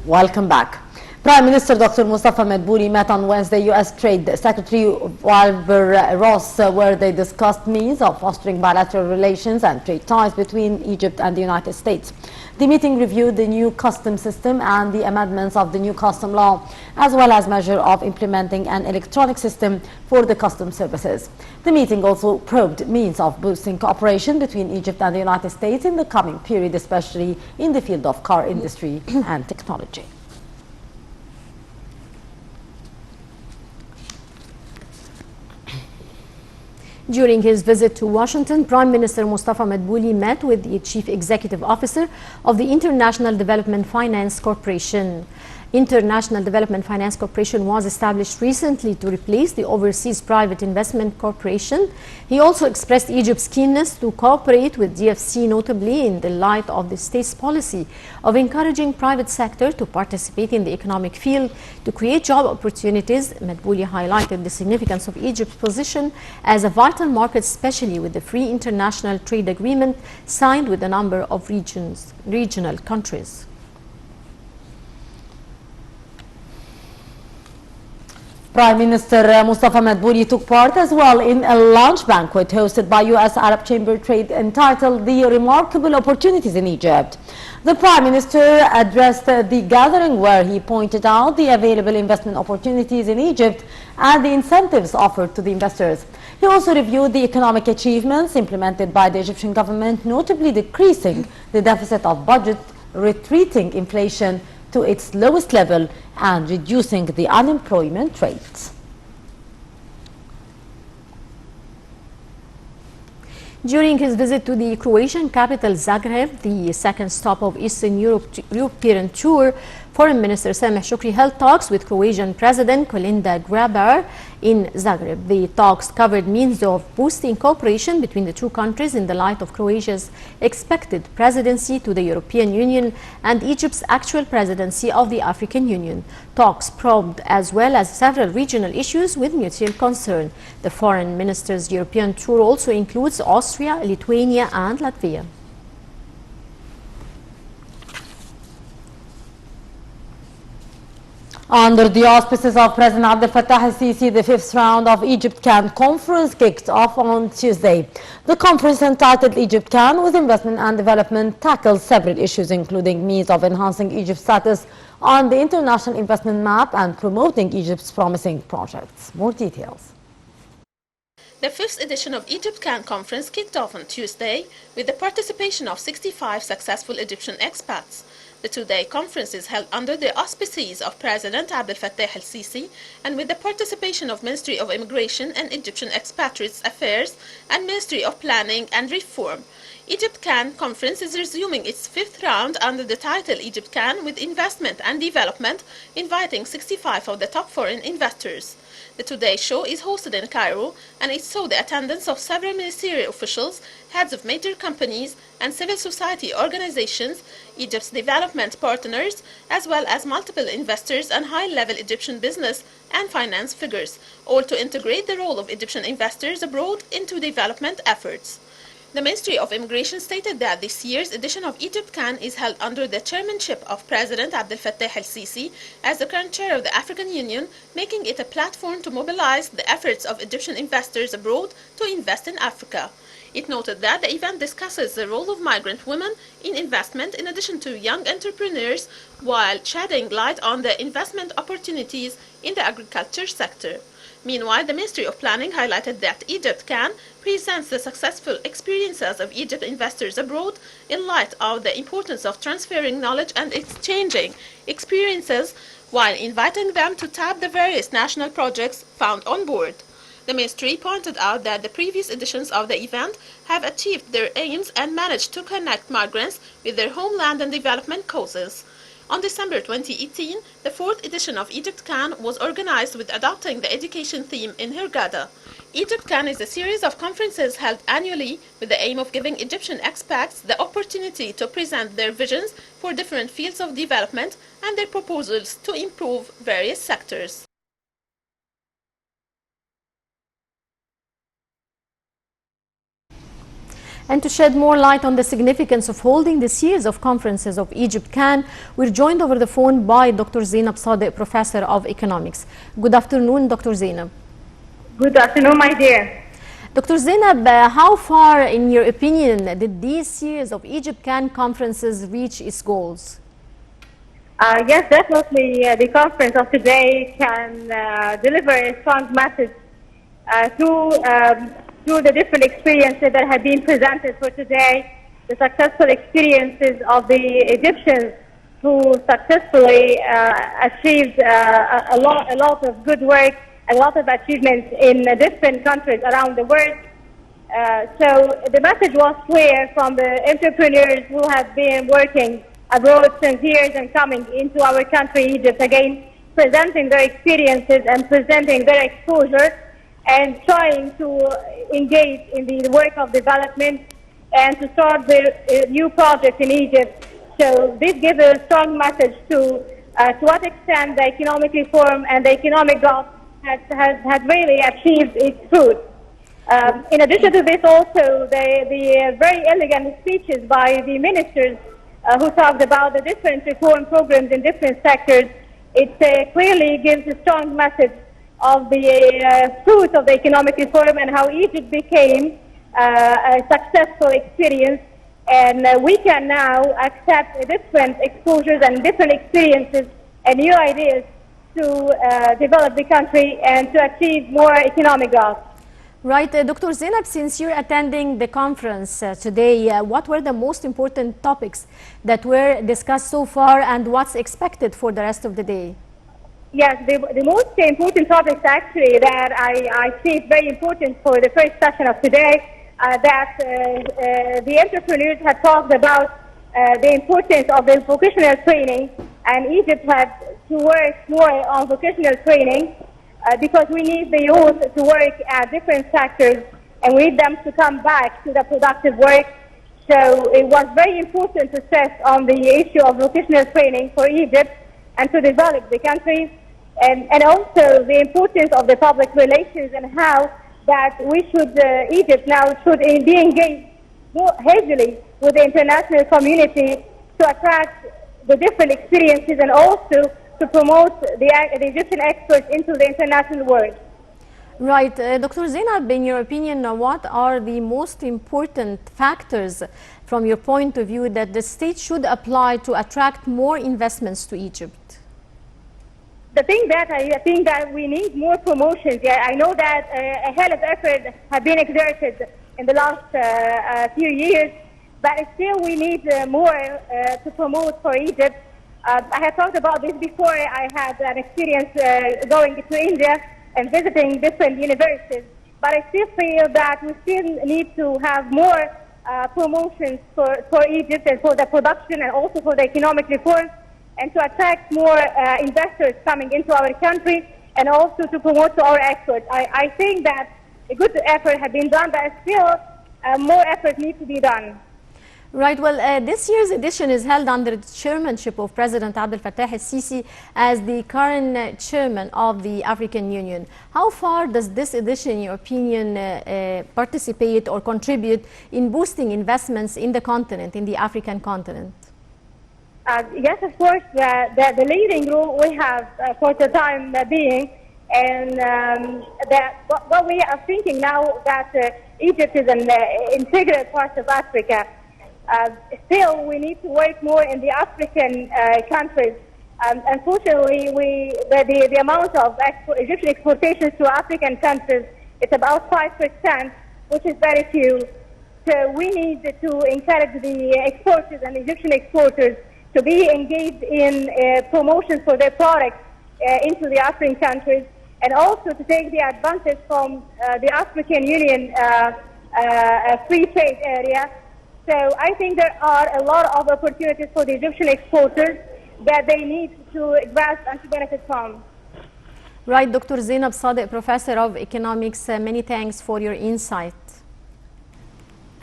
Welcome back. Prime Minister Dr. Mustafa Madbouli met on Wednesday U.S. Trade Secretary Wilbur Ross, where they discussed means of fostering bilateral relations and trade ties between Egypt and the United States. The meeting reviewed the new customs system and the amendments of the new custom law, as well as measure of implementing an electronic system for the customs services. The meeting also probed means of boosting cooperation between Egypt and the United States in the coming period, especially in the field of car industry and technology. During his visit to Washington, Prime Minister Mustafa Madbouli met with the Chief Executive Officer of the International Development Finance Corporation. International Development Finance Corporation was established recently to replace the Overseas Private Investment Corporation. He also expressed Egypt's keenness to cooperate with DFC, notably in the light of the state's policy of encouraging private sector to participate in the economic field to create job opportunities. Madbouli highlighted the significance of Egypt's position as a vital market, especially with the free international trade agreement signed with a number of regional countries. Prime Minister Mustafa Madbouli took part as well in a lunch banquet hosted by U.S. Arab Chamber Trade entitled The Remarkable Opportunities in Egypt. The Prime Minister addressed the gathering where he pointed out the available investment opportunities in Egypt and the incentives offered to the investors. He also reviewed the economic achievements implemented by the Egyptian government, notably decreasing the deficit of budget, retreating inflation to its lowest level, and reducing the unemployment rate. During his visit to the Croatian capital Zagreb, the second stop of Eastern European tour, Foreign Minister Sameh Shukri held talks with Croatian President Kolinda Grabar in Zagreb. The talks covered means of boosting cooperation between the two countries in the light of Croatia's expected presidency to the European Union and Egypt's actual presidency of the African Union. Talks probed as well as several regional issues with mutual concern. The Foreign Minister's European tour also includes Austria, Lithuania and Latvia. Under the auspices of President Abdel Fattah el-Sisi, the fifth round of Egypt Can conference kicked off on Tuesday. The conference, entitled Egypt Can with Investment and Development, tackles several issues, including means of enhancing Egypt's status on the international investment map and promoting Egypt's promising projects. More details. The fifth edition of Egypt Can conference kicked off on Tuesday with the participation of 65 successful Egyptian expats. The two-day conference is held under the auspices of President Abdel Fattah el-Sisi and with the participation of Ministry of Immigration and Egyptian Expatriates Affairs and Ministry of Planning and Reform. Egypt Can conference is resuming its fifth round under the title Egypt Can with Investment and Development, inviting 65 of the top foreign investors. The Today show is hosted in Cairo and it saw the attendance of several ministerial officials, heads of major companies and civil society organizations, Egypt's development partners, as well as multiple investors and high-level Egyptian business and finance figures, all to integrate the role of Egyptian investors abroad into development efforts. The Ministry of Immigration stated that this year's edition of Egypt Can is held under the chairmanship of President Abdel Fattah el-Sisi as the current chair of the African Union, making it a platform to mobilize the efforts of Egyptian investors abroad to invest in Africa. It noted that the event discusses the role of migrant women in investment in addition to young entrepreneurs, while shedding light on the investment opportunities in the agriculture sector. Meanwhile, the Ministry of Planning highlighted that Egypt Can presents the successful experiences of Egypt investors abroad in light of the importance of transferring knowledge and exchanging experiences while inviting them to tap the various national projects found on board. The Ministry pointed out that the previous editions of the event have achieved their aims and managed to connect migrants with their homeland and development causes. On December 2018, the fourth edition of Egypt Can was organized with adopting the education theme in Hurghada. Egypt Can is a series of conferences held annually with the aim of giving Egyptian expats the opportunity to present their visions for different fields of development and their proposals to improve various sectors. And to shed more light on the significance of holding the series of conferences of Egypt Can, we're joined over the phone by Dr. Zainab Sadiq, Professor of Economics. Good afternoon, Dr. Zainab. Good afternoon, my dear. Dr. Zainab, how far, in your opinion, did these series of Egypt Can conferences reach its goals? Yes, definitely. The conference of today can deliver a strong message through the different experiences that have been presented for today, the successful experiences of the Egyptians who successfully achieved a lot of good work, a lot of achievements in different countries around the world. So the message was clear from the entrepreneurs who have been working abroad since years and coming into our country, Egypt, again, presenting their experiences and presenting their exposure and trying to engage in the work of development and to start the new project in Egypt. So this gives a strong message to what extent the economic reform and the economic growth has really achieved its fruit. In addition to this, also the very elegant speeches by the ministers who talked about the different reform programs in different sectors, it clearly gives a strong message of the fruits of the economic reform and how Egypt became a successful experience. And we can now accept different exposures and different experiences and new ideas to develop the country and to achieve more economic growth. Right. Dr. Zainab, since you're attending the conference today, what were the most important topics that were discussed so far and what's expected for the rest of the day? Yes, the most important topics actually that I see is very important for the first session of today, that the entrepreneurs had talked about the importance of the vocational training, and Egypt had to work more on vocational training because we need the youth to work at different sectors and we need them to come back to the productive work. So it was very important to stress on the issue of vocational training for Egypt and to develop the country, and also the importance of the public relations and how that we should, Egypt now should be engaged more heavily with the international community to attract the different experiences and also to promote the Egyptian experts into the international world. Right. Dr. Zainab, in your opinion, what are the most important factors from your point of view that the state should apply to attract more investments to Egypt? The thing that I think that we need more promotions. Yeah, I know that a hell of effort have been exerted in the last few years, but still we need more to promote for Egypt. I have talked about this before. I had an experience going to India and visiting different universities, but I still feel that we still need to have more promotions for Egypt and for the production and also for the economic reform, and to attract more investors coming into our country and also to promote to our exports. I think that a good effort has been done, but still more effort needs to be done. Right. Well, this year's edition is held under the chairmanship of President Abdel Fattah el-Sisi as the current chairman of the African Union. How far does this edition, in your opinion, participate or contribute in boosting investments in the continent, in the African continent? Yes, of course, the leading role we have for the time being, and that what we are thinking now that Egypt is an integral part of Africa. Still, we need to work more in the African countries. Unfortunately, the amount of Egyptian exportations to African countries is about 5%, which is very few. So we need to encourage the exporters and Egyptian exporters to be engaged in promotions for their products into the African countries, and also to take the advantage from the African Union free trade area. So I think there are a lot of opportunities for the Egyptian exporters that they need to grasp and to benefit from. Right, Dr. Zainab Sadiq, Professor of Economics, many thanks for your insight.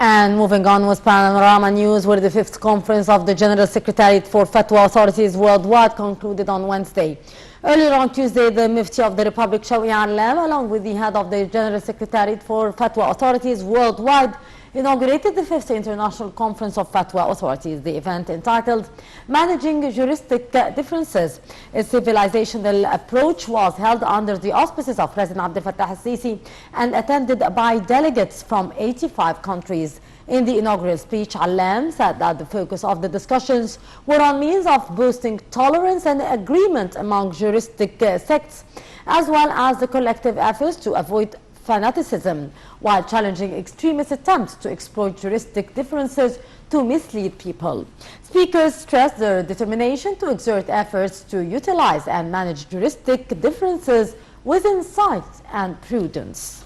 And moving on with Panorama News, where the 5th conference of the General Secretariat for Fatwa Authorities Worldwide concluded on Wednesday. Earlier on Tuesday, the Mufti of the Republic, Shawi Allam, along with the head of the General Secretariat for Fatwa Authorities Worldwide, inaugurated the 5th International Conference of Fatwa Authorities. The event, entitled Managing Juristic Differences, a Civilizational Approach, was held under the auspices of President Abdel Fattah al-Sisi and attended by delegates from 85 countries. In the inaugural speech, Allam said that the focus of the discussions were on means of boosting tolerance and agreement among juristic sects, as well as the collective efforts to avoid fanaticism, while challenging extremist attempts to exploit juristic differences to mislead people. Speakers stressed their determination to exert efforts to utilize and manage juristic differences with insight and prudence.